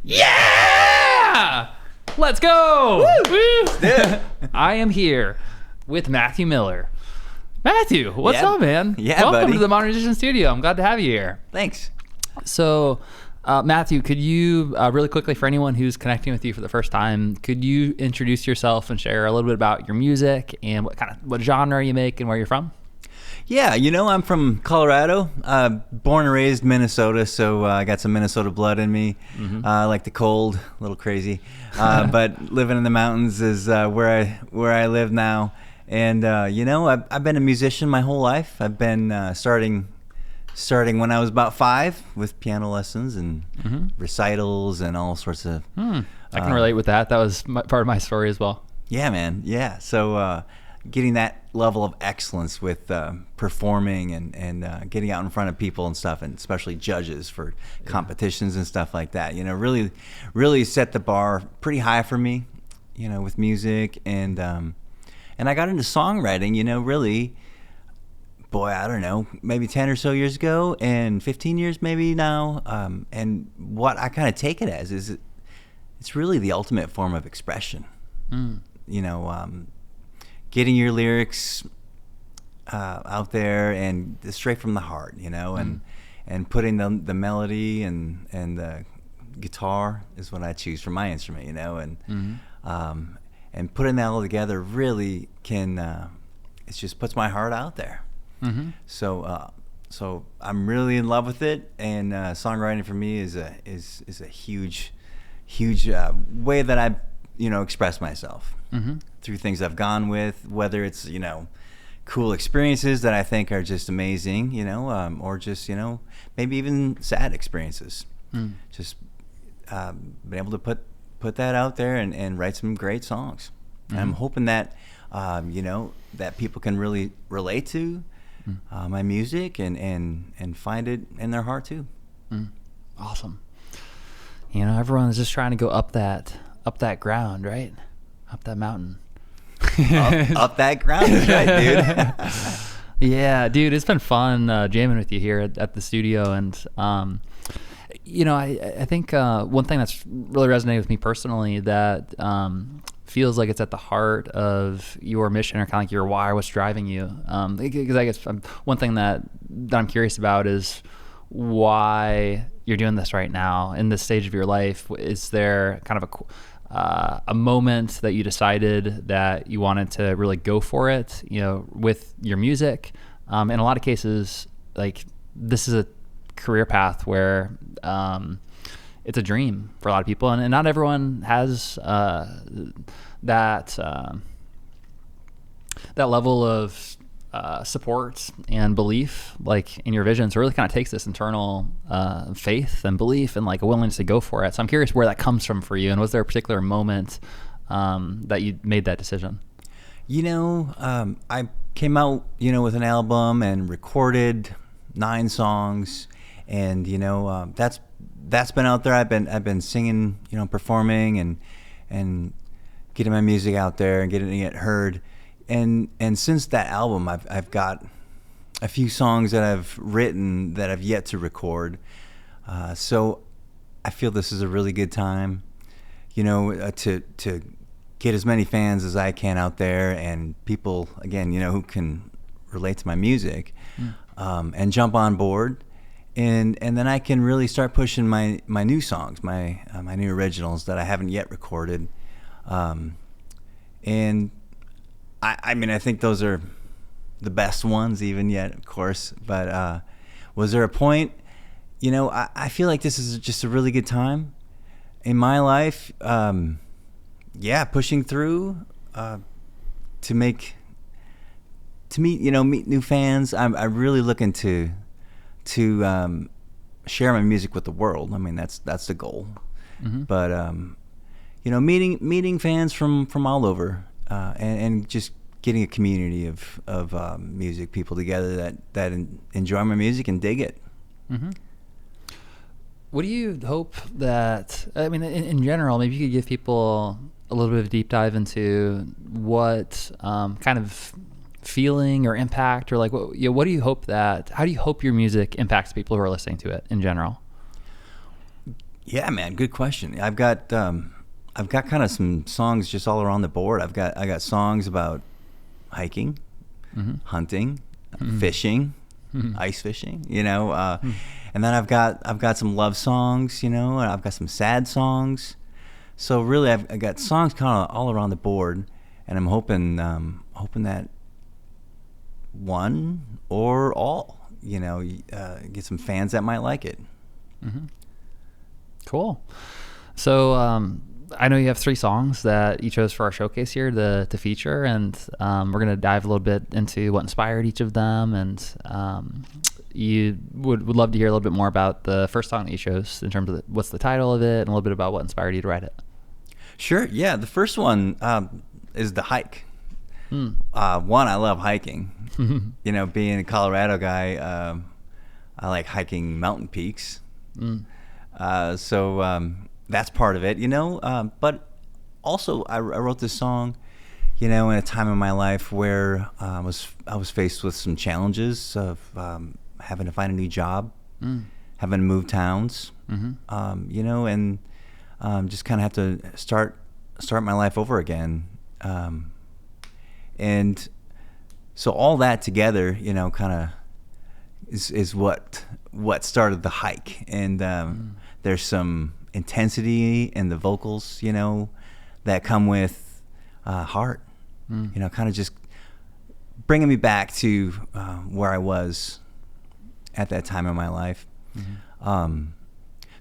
Yeah! Let's go! Woo! I am here with Matthew Miller. Matthew, what's up, man? Yeah, Welcome buddy. to the Modern Musician Studio. I'm glad to have you here. Thanks. So, Matthew, could you, really quickly, for anyone who's connecting with you for the first time, could you introduce yourself and share a little bit about your music and what genre you make and where you're from? Yeah, I'm from Colorado, born and raised Minnesota, so I got some Minnesota blood in me. I like the cold, a little crazy, but living in the mountains is where I live now. And I've been a musician my whole life. I've been starting when I was about 5 with piano lessons and recitals and all sorts of. I can relate with that. That was part of my story as well. Yeah, man. Yeah. So getting that level of excellence with performing and getting out in front of people and stuff, and especially judges for competitions and stuff like that, really, really set the bar pretty high for me, with music. And I got into songwriting, really, boy, I don't know, maybe 10 or so years ago, and 15 years maybe now. And what I kind of take it as is it's really the ultimate form of expression. Getting your lyrics out there and straight from the heart, and putting the melody and the guitar is what I choose for my instrument, and putting that all together really can it just puts my heart out there. So I'm really in love with it, and songwriting for me is a huge way that I express myself through things I've gone with, whether it's cool experiences that I think are just amazing, or just maybe even sad experiences. Just been able to put that out there and write some great songs. And I'm hoping that that people can really relate to my music and find it in their heart too. Awesome. Everyone's just trying to go up that ground, right? Up that mountain. up that ground, right, dude? Yeah, dude, it's been fun jamming with you here at the studio. And, I think one thing that's really resonated with me personally that feels like it's at the heart of your mission, or kind of like your why, what's driving you. Because I guess one thing that I'm curious about is why you're doing this right now in this stage of your life. Is there kind of a moment that you decided that you wanted to really go for it, with your music? In a lot of cases, like, this is a career path where it's a dream for a lot of people, and not everyone has that level of support and belief, like in your vision. So it really kind of takes this internal faith and belief and like a willingness to go for it. So I'm curious where that comes from for you, and was there a particular moment that you made that decision? I came out, with an album and recorded 9 songs, and that's been out there. I've been singing, performing and getting my music out there and getting it heard. And since that album, I've got a few songs that I've written that I've yet to record. So I feel this is a really good time, to get as many fans as I can out there, and people, again, who can relate to my music, and jump on board. And then I can really start pushing my new songs, my new originals that I haven't yet recorded. And I think those are the best ones even yet, of course. But was there a point? I feel like this is just a really good time in my life. Pushing through to meet new fans. I'm really looking to share my music with the world. I mean, that's the goal. But meeting fans from all over. And just getting a community of music people together that enjoy my music and dig it. What do you hope that, in general, maybe you could give people a little bit of a deep dive into what kind of feeling or impact, or like what do you hope how do you hope your music impacts people who are listening to it in general? Yeah, man, good question. I've got kind of some songs just all around the board. I got songs about hiking, hunting, fishing, ice fishing, and then I've got some love songs, and I've got some sad songs. So really, I got songs kind of all around the board, and I'm hoping that one or all, get some fans that might like it. Cool. So I know you have 3 songs that you chose for our showcase here to feature, and we're going to dive a little bit into what inspired each of them, and you would love to hear a little bit more about the first song that you chose in terms of what's the title of it and a little bit about what inspired you to write it. Sure. Yeah, the first one is The Hike. One, I love hiking. Being a Colorado guy, I like hiking mountain peaks. So that's part of it, but also I wrote this song, in a time in my life where I was faced with some challenges of having to find a new job, having to move towns, and just kind of have to start my life over again. And so all that together, kind of is what started the hike. And there's some intensity in the vocals, that come with heart, kind of just bringing me back to where I was at that time in my life.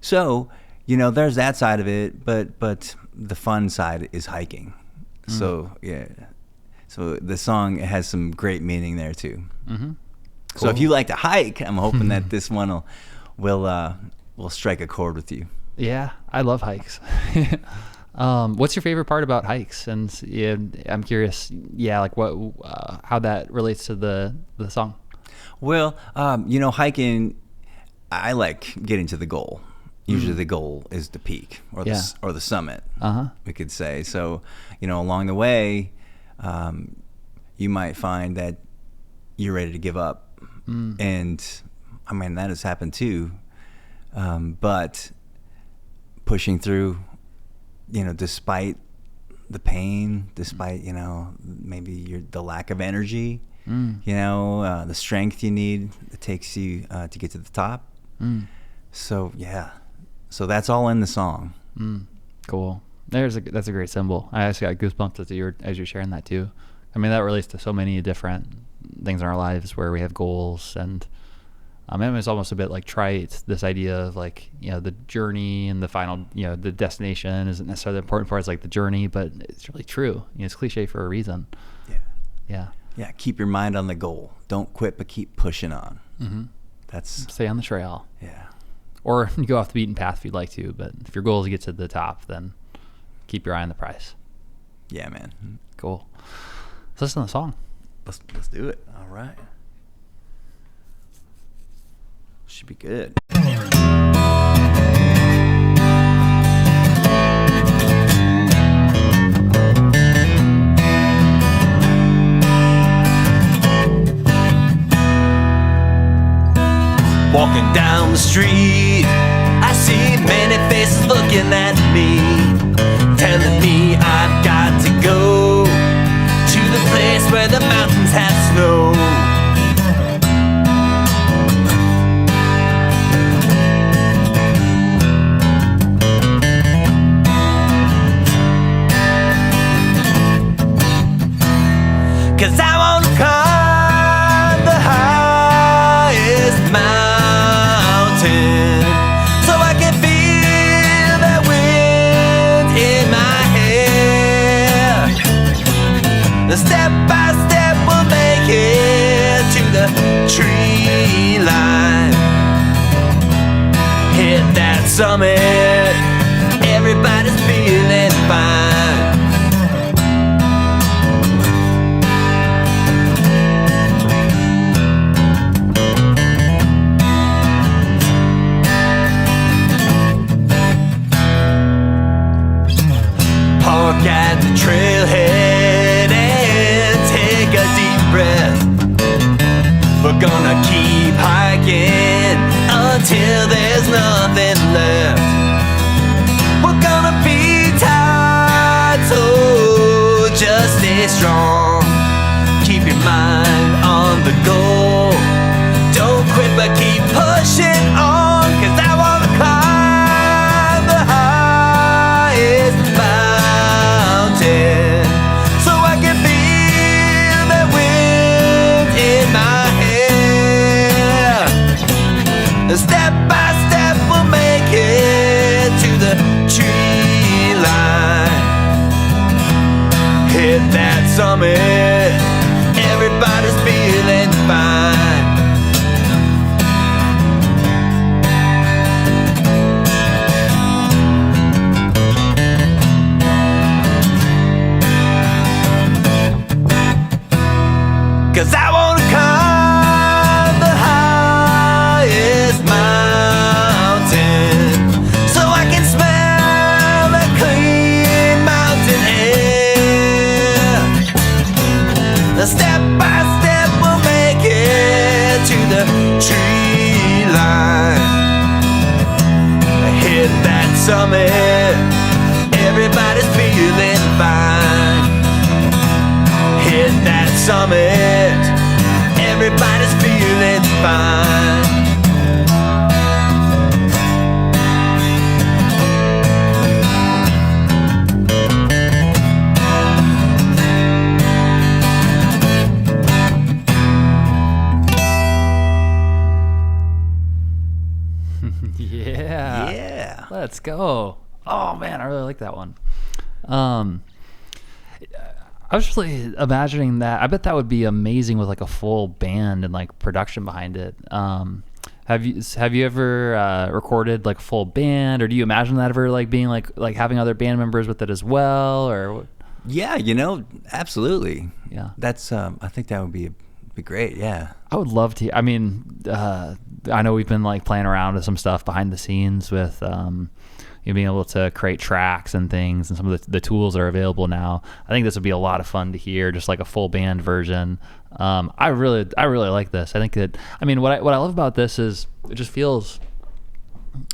So, there's that side of it, but the fun side is hiking. So, yeah. So the song has some great meaning there too. Cool. So if you like to hike, I'm hoping that this one will strike a chord with you. Yeah, I love hikes. What's your favorite part about hikes? And yeah, I'm curious, like how that relates to the song. Well, hiking, I like getting to the goal. Usually the goal is the peak or the summit, we could say. So, along the way, you might find that you're ready to give up. And I mean, that has happened too. But pushing through, despite the pain, despite, maybe the lack of energy, the strength you need, it takes you to get to the top. So, yeah. So that's all in the song. Cool. That's a great symbol. I actually got goosebumps as you're sharing that too. I mean, that relates to so many different things in our lives where we have goals, and it's almost a bit like trite, this idea of like, the journey and the final, the destination isn't necessarily the important part. It's like the journey, but it's really true. It's cliche for a reason. Yeah. Keep your mind on the goal. Don't quit, but keep pushing on. Stay on the trail. Yeah. Or you go off the beaten path if you'd like to, but if your goal is to get to the top, then keep your eye on the prize. Yeah, man. Cool. Let's listen to the song. Let's do it. All right. Should be good. Walking down the street, I see many faces looking at me, telling me I've got to go to the place where the mountains have snow. Cause I want to climb the highest mountain, so I can feel that wind in my hair. Step by step we'll make it to the tree line. Hit that summit, everybody's feeling fine. Park at the trailhead and take a deep breath. We're gonna keep hiking until there's nothing left. strong. Keep your mind on the goal. Don't quit but keep pushing on, 'cause I wanna climb the highest mountain, so I can feel the wind in my hair. Step by step we'll make it to the tree line. Hit that summit, everybody's feeling fine. 'Cause I wanna climb the highest mountain, so I can smell the clean mountain air. Step by step we'll make it to the tree line. Hit that summit, everybody's feeling fine. Hit that summit, everybody's feeling fine. Yeah. Yeah. Let's go. Oh man, I really like that one. I was just really imagining that. I bet that would be amazing with like a full band and like production behind it. Have you ever recorded like a full band, or do you imagine that ever like being like having other band members with it as well, or what? Yeah, absolutely. Yeah. That's I think that would be great. Yeah. I would love to. I mean, I know we've been like playing around with some stuff behind the scenes with being able to create tracks and things, and some of the tools that are available now. I think this would be a lot of fun to hear, just like a full band version. I really like this. I think that, I mean, what I love about this is it just feels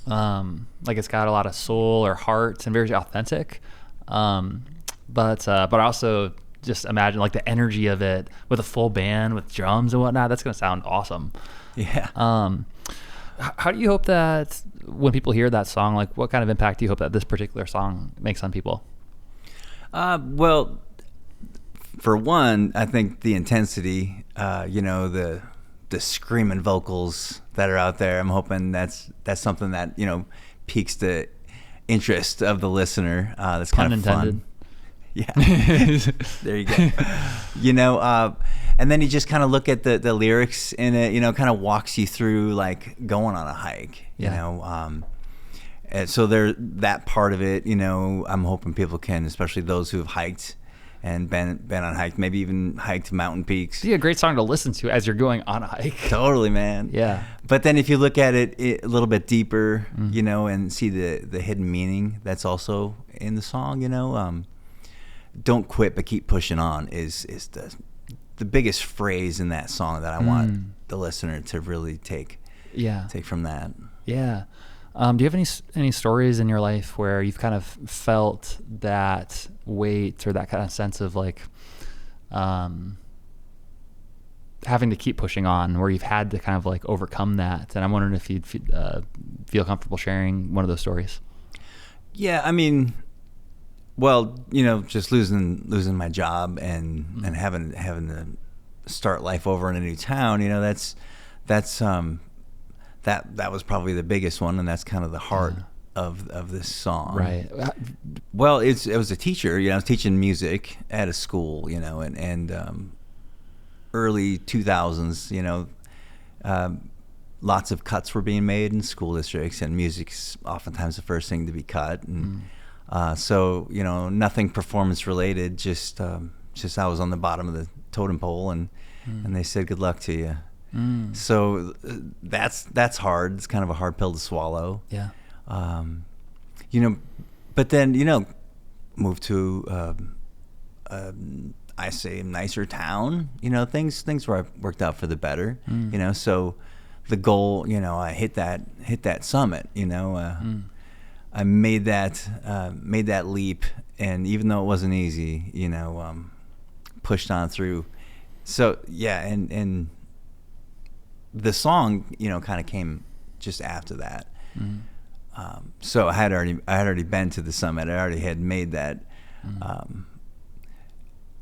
like it's got a lot of soul or heart and very authentic. But also just imagine like the energy of it with a full band with drums and whatnot. That's gonna sound awesome. Yeah. How do you hope that when people hear that song, like what kind of impact do you hope that this particular song makes on people? Well, for one, I think the intensity, the screaming vocals that are out there, I'm hoping that's something that, piques the interest of the listener. That's kind of fun. Yeah. There you go. And then you just kind of look at the lyrics in it, kind of walks you through like going on a hike, and so there, that part of it, I'm hoping people can, especially those who have hiked and been on hike, maybe even hiked mountain peaks. It'd be a great song to listen to as you're going on a hike. Totally, man. Yeah. But then if you look at it a little bit deeper, and see the hidden meaning that's also in the song, don't quit but keep pushing on is the biggest phrase in that song that I want the listener to really take from that. Yeah. Do you have any stories in your life where you've kind of felt that weight or that kind of sense of like having to keep pushing on, where you've had to kind of like overcome that? And I'm wondering if you'd feel comfortable sharing one of those stories. Yeah, I mean, well, just losing my job and having to start life over in a new town, that was probably the biggest one, and that's kind of the heart of this song. Right. Well, it was a teacher, I was teaching music at a school, and early 2000s, lots of cuts were being made in school districts, and music's oftentimes the first thing to be cut, and so nothing performance related, just I was on the bottom of the totem pole, and they said good luck to you. So that's hard. It's kind of a hard pill to swallow. Yeah. But then move to I say a nicer town. Things worked out for the better. So the goal, I hit that summit. I made that leap, and even though it wasn't easy, pushed on through. So yeah, and the song, you know, kind of came just after that. So I had already been to the summit. I already had made that.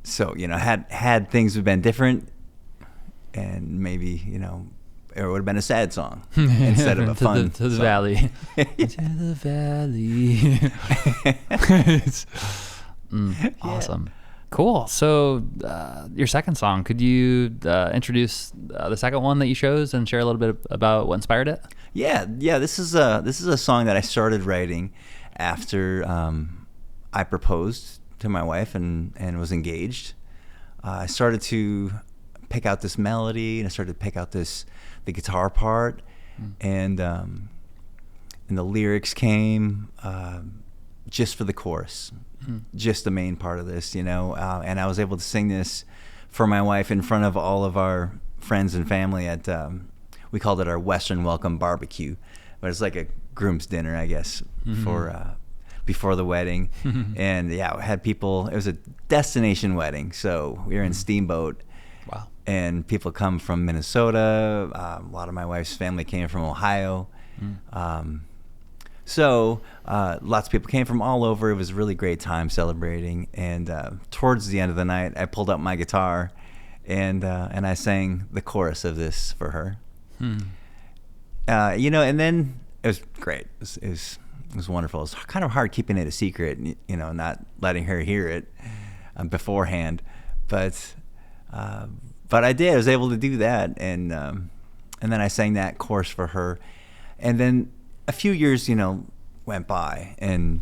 So, you know, had things have been different, and maybe, you know, it would have been a sad song instead of a fun to the song. valley. To the valley. Awesome. Cool. So your second song, could you introduce the second one that you chose and share a little bit about what inspired it? Yeah. This is a song that I started writing after I proposed to my wife and was engaged. I started to pick out this melody, and I started to pick out the guitar part, and the lyrics came just for the chorus, just the main part of this, you know. And I was able to sing this for my wife in front of all of our friends and family at we called it our Western Welcome Barbecue, but it's like a groom's dinner, I guess, for before the wedding. And yeah, we had people. It was a destination wedding, so we were in Steamboat. Wow. And people come from Minnesota. A lot of my wife's family came from Ohio. So lots of people came from all over. It was a really great time celebrating. And towards the end of the night, I pulled out my guitar and I sang the chorus of this for her. You know, and then it was great. It was wonderful. It was kind of hard keeping it a secret, you know, not letting her hear it beforehand. But I did. I was able to do that, and then I sang that chorus for her. And then a few years, you know, went by, and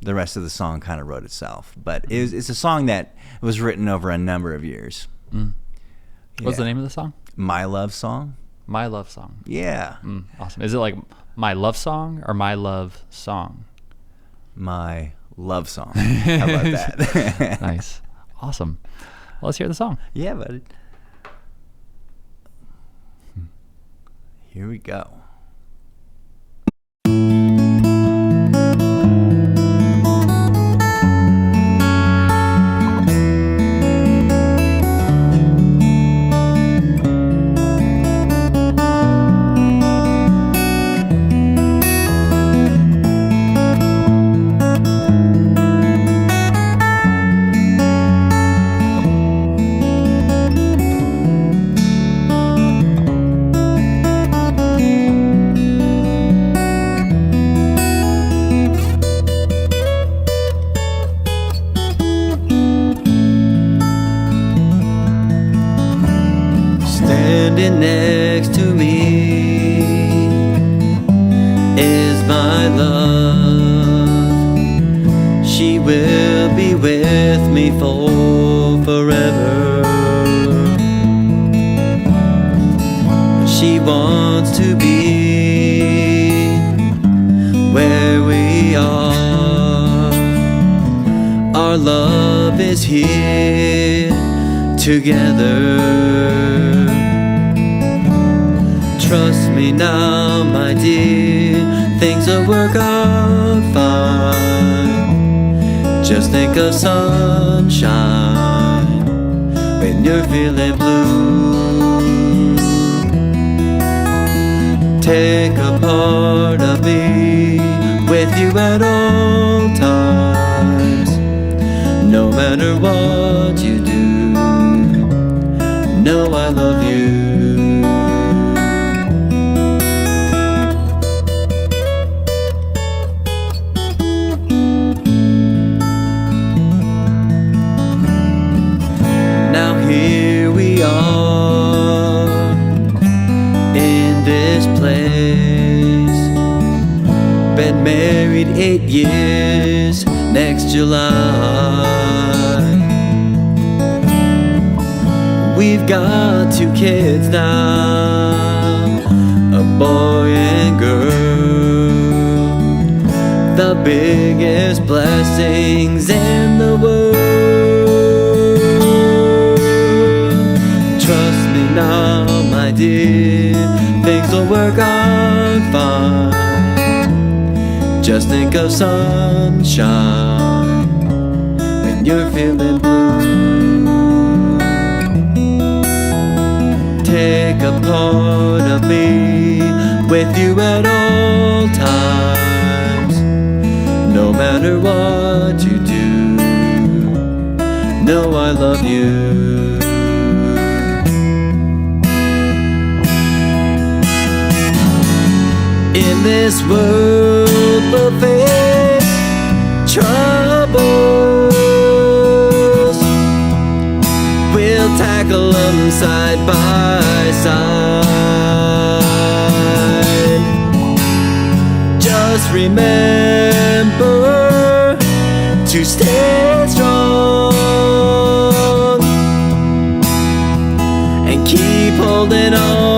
the rest of the song kind of wrote itself. But it's a song that was written over a number of years. What's the name of the song? My Love Song. My Love Song. Yeah. Awesome. Is it like My Love Song or My Love Song? My Love Song. How about that? Nice. Awesome. Well, let's hear the song. Yeah, buddy. Here we go. Standing next to me is my love. She will be with me for forever. She wants to be where we are. Our love is here together. Trust me now, my dear, things will work out fine. Just think of sunshine when you're feeling blue. Take a part of me with you at all times. No matter what you do, know I love you. Here we are in this place. Been married 8 years next July. We've got 2 kids now, a boy and girl. The biggest blessings in the world. Trust me now, my dear, things will work out fine. Just think of sunshine when you're feeling blue. Take a part of me with you at all times. No matter what you do, know I love you. In this world we'll face troubles. We'll tackle them side by side. Just remember to stay strong and keep holding on.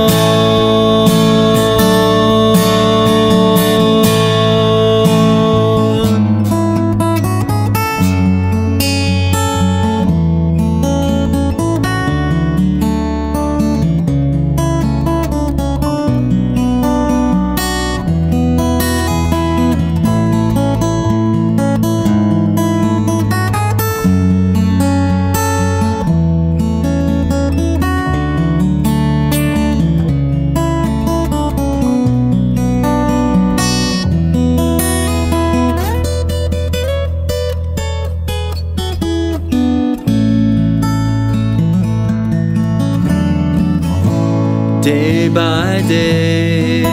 Day by day,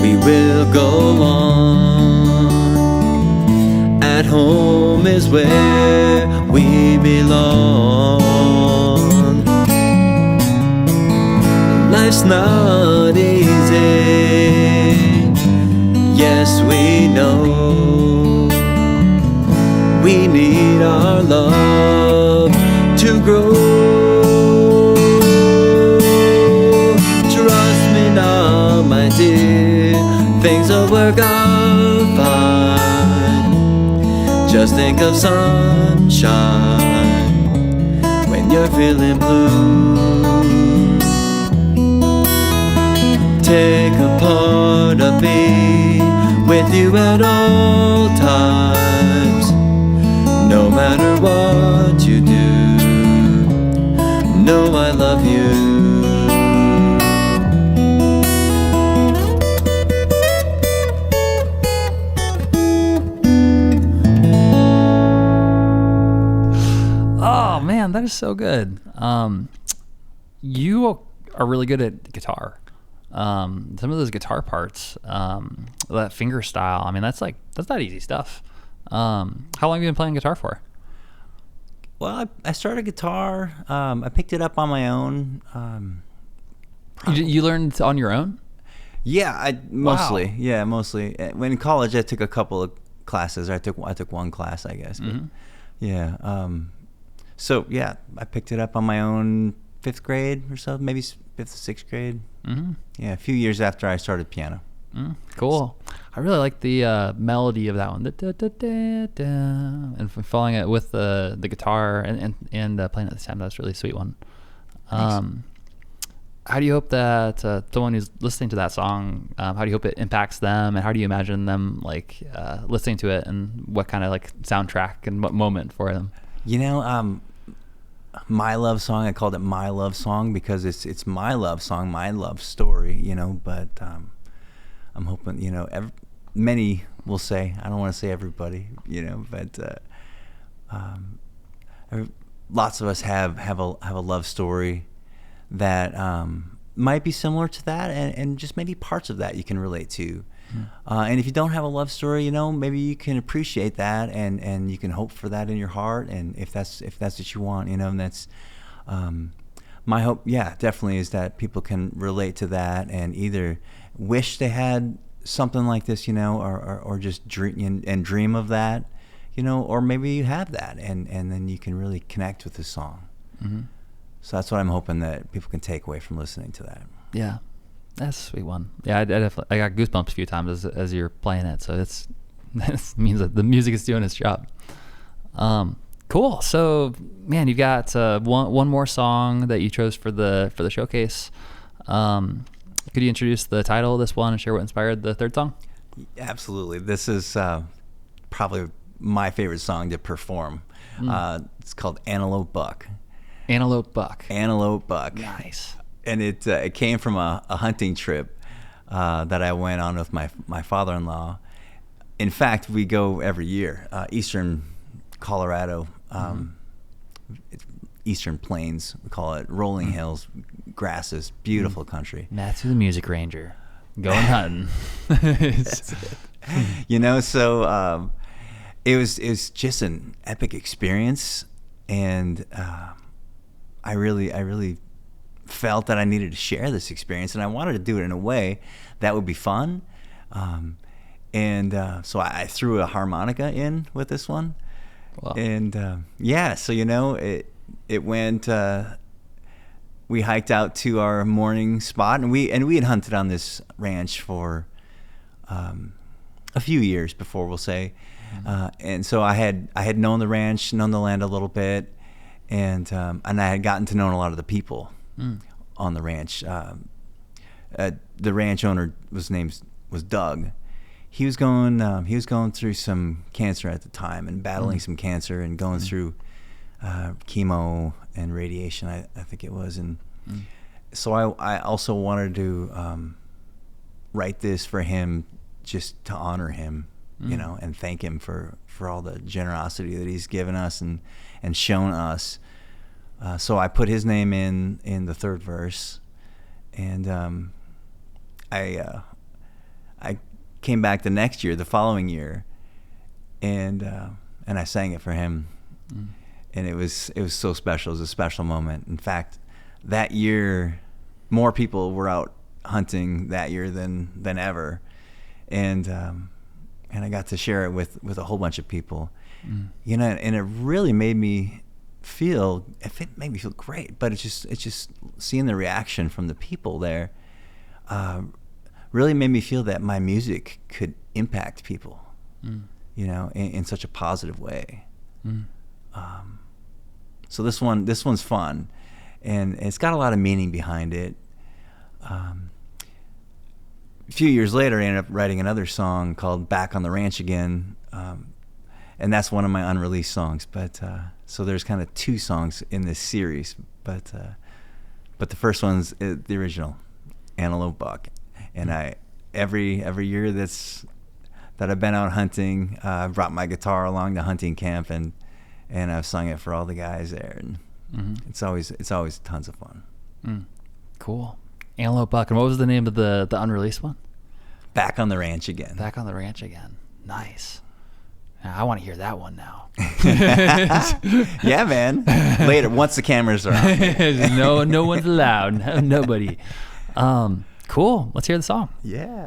we will go on. At home is where we belong. Life's not easy, yes we know. We need our love to grow. My dear, things will work out fine. Just think of sunshine when you're feeling blue. Take a part of me with you at all times. No matter what you do, know I love you. Man, that is so good. You are really good at guitar. Some of those guitar parts, that finger style. I mean, that's not easy stuff. How long have you been playing guitar for? Well, I started guitar. I picked it up on my own. You learned on your own? Yeah, mostly. Wow. Yeah, mostly. When in college, I took a couple of classes. I took one class, I guess. But Mm-hmm. yeah. So yeah, I picked it up on my own 5th grade or so, maybe 5th or 6th grade. Mm-hmm. Yeah, a few years after I started piano. Cool. I really like the melody of that one. And following it with the guitar and playing at the time. That's a really sweet one. How do you hope that someone who's listening to that song, how do you hope it impacts them, and how do you imagine them like listening to it, and what kind of like soundtrack and what moment for them? You know, my love song, I called it My Love Song because it's my love song, my love story, you know, but I'm hoping, you know, many will say, I don't want to say everybody, you know, but lots of us have a love story that might be similar to that, and just maybe parts of that you can relate to. And if you don't have a love story, you know, maybe you can appreciate that, and you can hope for that in your heart, and if that's what you want, you know, and that's my hope. Yeah, definitely is that people can relate to that and either wish they had something like this, you know, or just dream of that, you know, or maybe you have that, and then you can really connect with the song. Mm-hmm. So that's what I'm hoping that people can take away from listening to that. Yeah, that's a sweet one. Yeah, I definitely got goosebumps a few times as you're playing it. So that means that the music is doing its job. Cool. So, man, you've got one more song that you chose for the showcase. Could you introduce the title of this one and share what inspired the third song? Absolutely. This is probably my favorite song to perform. It's called Antelope Buck. Antelope buck. Antelope buck. Nice. And it came from a hunting trip that I went on with my father-in-law. In fact, we go every year. Eastern Colorado, it's Eastern Plains, we call it. Rolling hills, grasses, beautiful country. Matthew the Music Ranger, going hunting. That's it. You know, so it was just an epic experience, and I really felt that I needed to share this experience, and I wanted to do it in a way that would be fun. So I threw a harmonica in with this one. Wow. And so you know, it went. We hiked out to our morning spot, and we had hunted on this ranch for a few years before, we'll say. And so I had known the ranch, known the land a little bit, and I had gotten to know a lot of the people on the ranch. The ranch owner was Doug. He was going through some cancer at the time and battling some cancer and going through chemo and radiation, I think it was. And so I also wanted to write this for him, just to honor him, you know, and thank him for all the generosity that he's given us and shown us. So I put his name in the third verse, and I came back the following year, and I sang it for him, and it was so special. It was a special moment. In fact, that year, more people were out hunting that year than ever, and I got to share it with a whole bunch of people, you know, and it really made me feel great. But it's just seeing the reaction from the people there. Really made me feel that my music could impact people, you know, in such a positive way. So this one's fun, and it's got a lot of meaning behind it. A few years later, I ended up writing another song called "Back on the Ranch Again," and that's one of my unreleased songs. But so there's kind of two songs in this series, but the first one's the original, "Antelope Buck." And every year that I've been out hunting, I've brought my guitar along to hunting camp, and I've sung it for all the guys there, and it's always tons of fun. Cool. Antelope Buck. And what was the name of the unreleased one? Back on the Ranch Again. Back on the Ranch Again. Nice. I want to hear that one now. Yeah, man. Later, once the cameras are on. No one's allowed. Nobody. Cool. Let's hear the song. Yeah.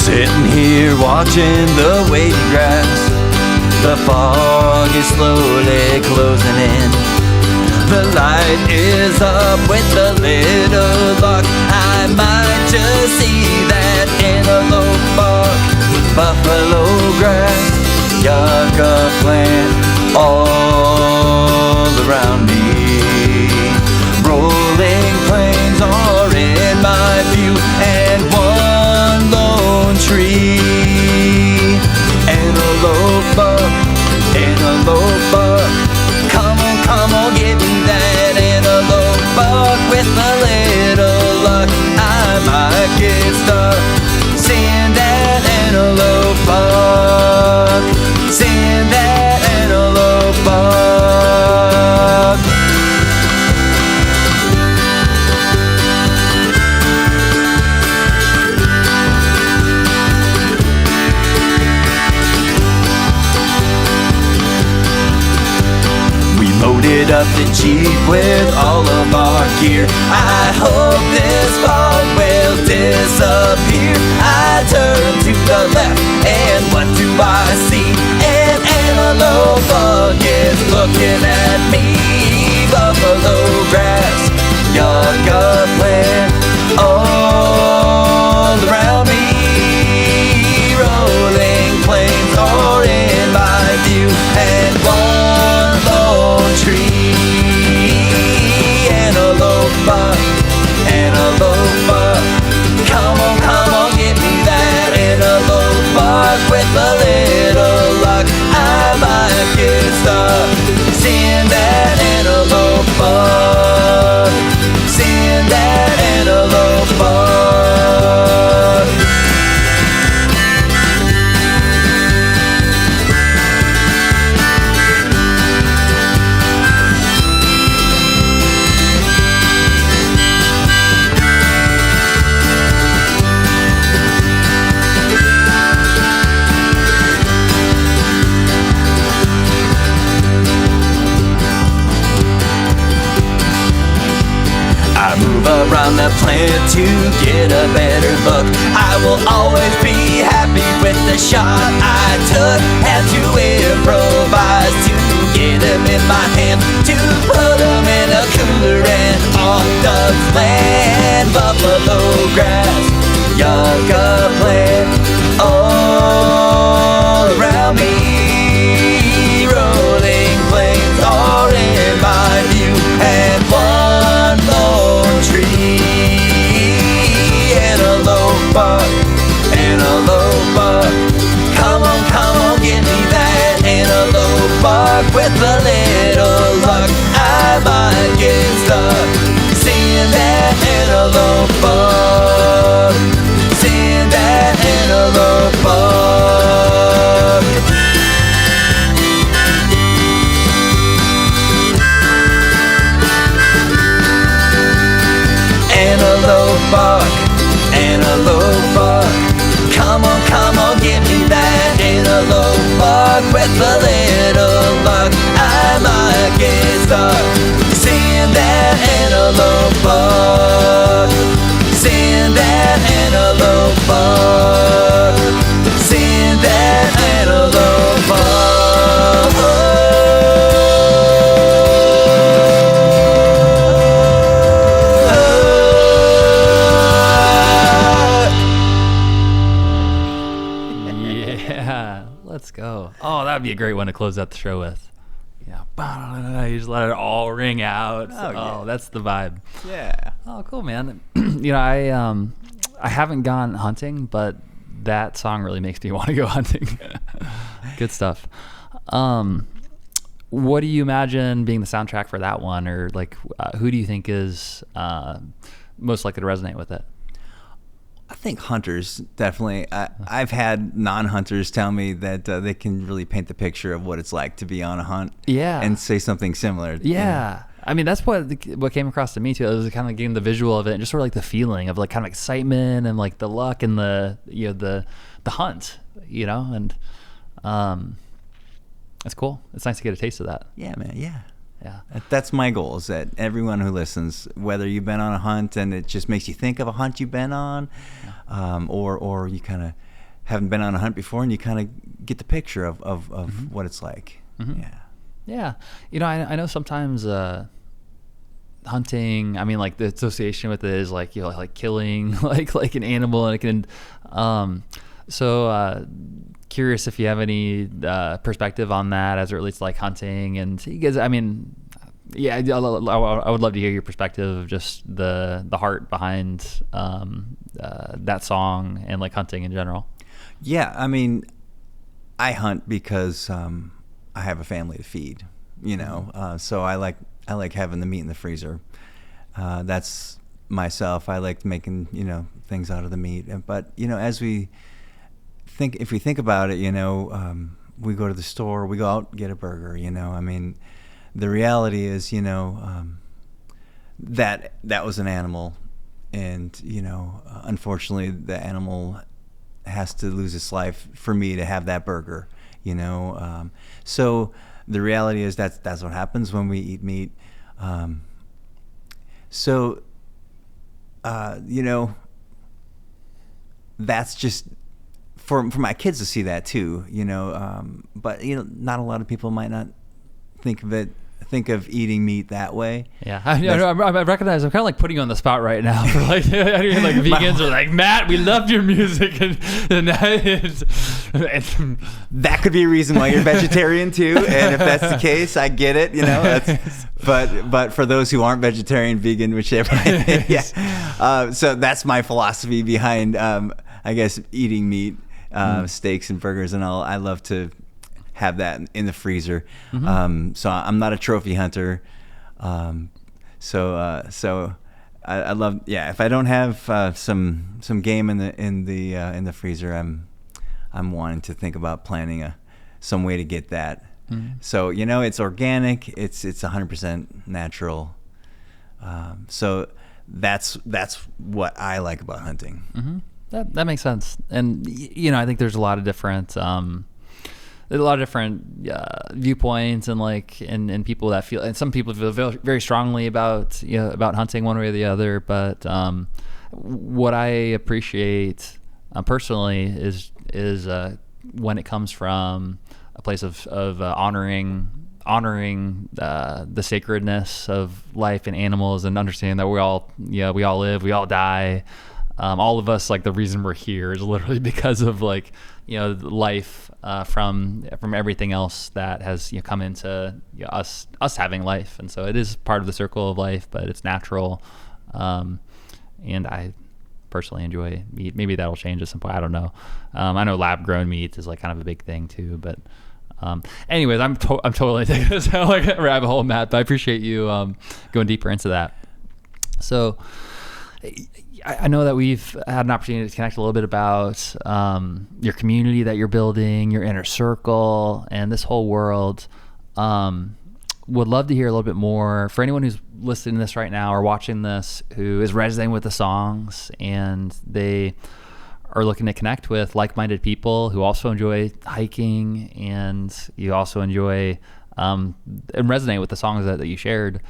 Sitting here watching the wavy grass, the fog is slowly closing in. The light is up with a little luck. I might just see that antelope buck. Buffalo grass, yucca plant all around me. Rolling plains are in my view, and one lone tree. Antelope buck, come on, give me that antelope buck. With a little luck, I might get stuck. Seeing that antelope buck, seeing that antelope buck. Loaded up the Jeep with all of our gear. I hope this fog will disappear. I turn to the left, and what do I see? An antelope bug is looking at me. buffalo grass, yucca plant all around me. Rolling plains are in my view, and one lone tree. Antelope buck, antelope buck, come on, get me that antelope buck. With a little luck, I might get stuck. Seeing that antelope buck, seeing that antelope buck. Around the plant to get a better look. I will always be happy with the shot I took. Had to improvise to get him in my hand, to put him in a cooler and off Doug's land. Buffalo grass, yucca plant all around me. Rolling plains are in my view, and one lone tree. Antelope buck, antelope buck, come on, get me that antelope buck. With a little luck, I might get stuck. Seeing that antelope buck, seeing that antelope buck. Antelope buck, antelope buck, come on, get me that antelope buck. With a little luck, I might get stuck. Seeing that antelope buck, seeing that antelope buck, seeing that antelope buck. Let's go. Oh, that'd be a great one to close out the show with. Yeah, you just let it all ring out. Oh, yeah. That's the vibe. Yeah. Oh, cool, man. I haven't gone hunting, but that song really makes me want to go hunting. Good stuff. What do you imagine being the soundtrack for that one, or like, who do you think is most likely to resonate with it? I think hunters, definitely. I've had non-hunters tell me that they can really paint the picture of what it's like to be on a hunt. Yeah. And say something similar. Yeah. I mean, that's what came across to me too. It was kind of getting the visual of it and just sort of like the feeling of like kind of excitement and like the luck and the hunt, and it's cool. It's nice to get a taste of that. Yeah, man. Yeah. Yeah. That's my goal, is that everyone who listens, whether you've been on a hunt and it just makes you think of a hunt you've been on, or you kind of haven't been on a hunt before and you kind of get the picture of Mm-hmm. what it's like. Mm-hmm. Yeah. Yeah. I know sometimes hunting, I mean, like the association with it is like, like killing like an animal, and it can, curious if you have any perspective on that as it relates to like hunting. And you guys, I mean, yeah, I would love to hear your perspective of just the heart behind that song and like hunting in general. Yeah, I mean, I hunt because I have a family to feed, so I like having the meat in the freezer. That's myself. I like making, things out of the meat. But, as if we think about it, we go to the store, we go out and get a burger, I mean, the reality is, that was an animal, and, unfortunately the animal has to lose its life for me to have that burger, so the reality is that's what happens when we eat meat. That's just for my kids to see that too, but not a lot of people might not think think of eating meat that way. Yeah, I recognize I'm kind of like putting you on the spot right now. For like vegans are like, Matt, we loved your music, and that could be a reason why you're vegetarian too. And if that's the case, I get it. You know, but for those who aren't vegetarian, vegan, whichever, yeah. So that's my philosophy behind, I guess, eating meat, steaks and burgers and all. I love to have that in the freezer. So I'm not a trophy hunter. So I love, if I don't have some game in the freezer, I'm wanting to think about planning some way to get that. So it's organic, it's 100% natural. So that's what I like about hunting. That makes sense. And I think there's a lot of different viewpoints and people that feel, and some people feel very, very strongly about hunting one way or the other. But what I appreciate personally is when it comes from a place of honoring the sacredness of life and animals, and understanding that we all live, we all die. All of us, like, the reason we're here is literally because of life from everything else that has come into us having life. And so it is part of the circle of life, but it's natural. And I personally enjoy meat. Maybe that'll change at some point. I don't know. I know lab grown meat is like kind of a big thing too, but anyways, I'm totally taking this out like a rabbit hole, Matt, but I appreciate you going deeper into that. So I know that we've had an opportunity to connect a little bit about your community that you're building, your inner circle, and this whole world. Would love to hear a little bit more for anyone who's listening to this right now or watching this, who is resonating with the songs and they are looking to connect with like-minded people who also enjoy hiking, and you also enjoy and resonate with the songs that you shared.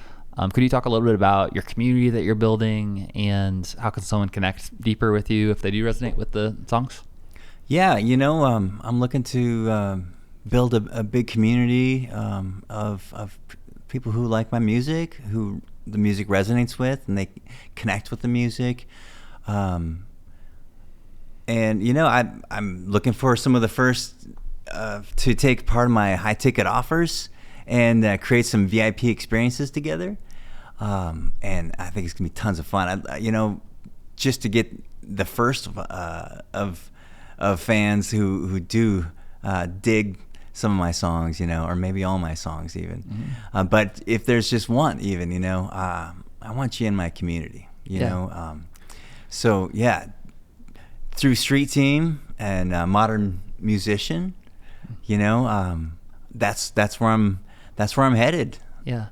Could you talk a little bit about your community that you're building, and how can someone connect deeper with you if they do resonate with the songs? Yeah, I'm looking to build a big community of people who like my music, who the music resonates with, and they connect with the music. And I'm looking for some of the first to take part of my high ticket offers and create some VIP experiences together. And I think it's gonna be tons of fun. Just to get the first of fans who do dig some of my songs, or maybe all my songs even. But if there's just one, even, I want you in my community. So yeah, through Street Team and Modern Musician, that's where I'm headed. Yeah.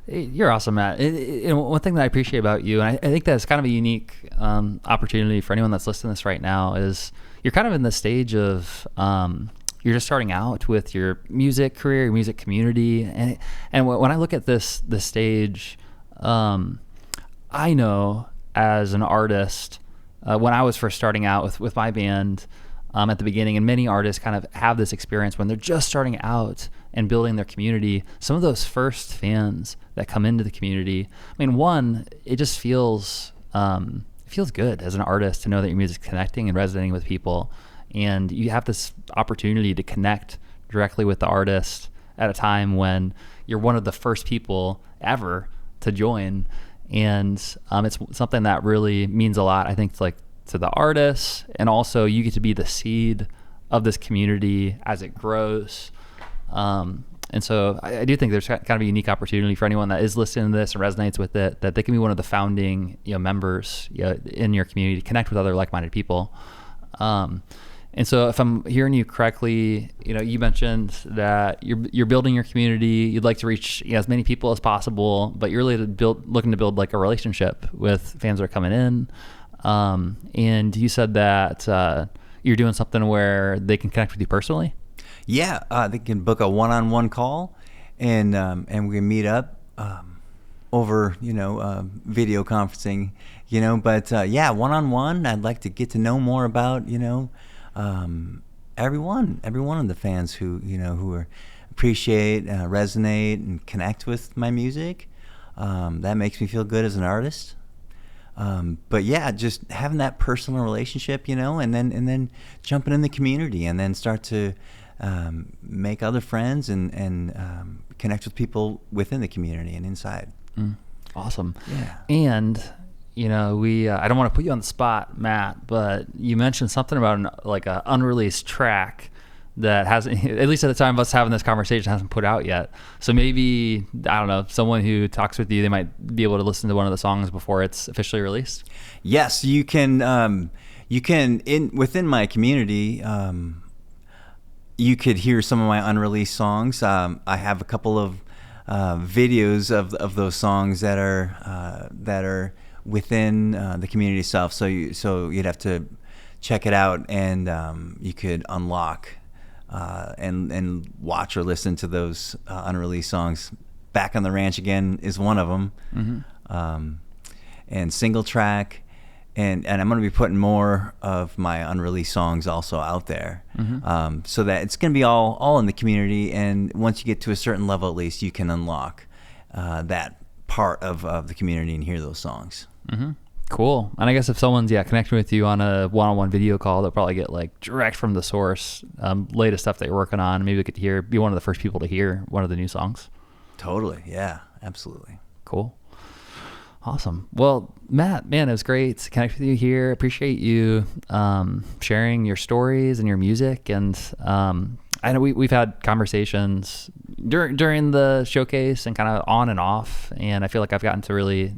You're awesome, Matt. One thing that I appreciate about you, and I think that's kind of a unique opportunity for anyone that's listening to this right now, is you're kind of in the stage of you're just starting out with your music career, your music community, and when I look at this stage, I know as an artist, when I was first starting out with my band at the beginning, and many artists kind of have this experience when they're just starting out and building their community, some of those first fans that come into the community, it just feels good as an artist to know that your music's connecting and resonating with people, and you have this opportunity to connect directly with the artist at a time when you're one of the first people ever to join, and it's something that really means a lot, I think, to the artists, and also you get to be the seed of this community as it grows. And so I do think there's kind of a unique opportunity for anyone that is listening to this and resonates with it, that they can be one of the founding members in your community, to connect with other like-minded people. And so if I'm hearing you correctly, you mentioned that you're building your community, you'd like to reach as many people as possible, but you're really looking to build like a relationship with fans that are coming in. And you said that you're doing something where they can connect with you personally. Yeah, they can book a one-on-one call, and we can meet up over video conferencing, But one-on-one, I'd like to get to know more about every one of the fans who are appreciate, resonate, and connect with my music. That makes me feel good as an artist. But yeah, just having that personal relationship, you know, and then jumping in the community, and then start to make other friends and connect with people within the community and inside. Awesome. Yeah. And you know, we I don't want to put you on the spot, Matt, but you mentioned something about like an unreleased track that hasn't, at least at the time of us having this conversation, hasn't put out yet. So maybe, I don't know, someone who talks with you, they might be able to listen to one of the songs before it's officially released. Yes, you can. Within my community, you could hear some of my unreleased songs. I have a couple of videos of those songs that are within the community itself. So you'd have to check it out, and you could unlock and watch or listen to those unreleased songs. Back on the Ranch Again is one of them, and Single Track, and I'm going to be putting more of my unreleased songs also out there, so that it's going to be all in the community. And once you get to a certain level, at least, you can unlock that part of the community and hear those songs. Cool. And I guess if someone's connecting with you on a one-on-one video call, they'll probably get like direct from the source, latest stuff that you're working on. Maybe we get to be one of the first people to hear one of the new songs. Totally. Yeah, absolutely. Cool. Awesome. Well, Matt, man, it was great to connect with you here. Appreciate you sharing your stories and your music. And I know we've had conversations during the showcase and kind of on and off. And I feel like I've gotten to really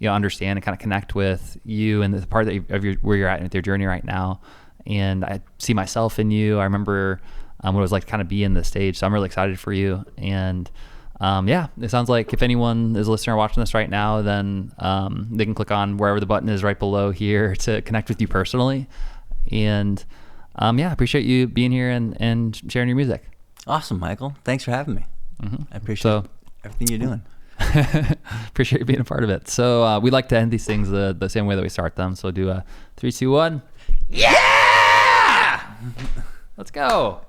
understand and kind of connect with you and the part where you're at with your journey right now. And I see myself in you. I remember what it was like to kind of be in the stage. So I'm really excited for you. And it sounds like if anyone is a listener watching this right now, then they can click on wherever the button is right below here to connect with you personally. And appreciate you being here and sharing your music. Awesome, Michael. Thanks for having me. I appreciate everything you're doing. Appreciate you being a part of it. So we like to end these things the same way that we start them. So do a 3, 2, 1. Yeah! Let's go.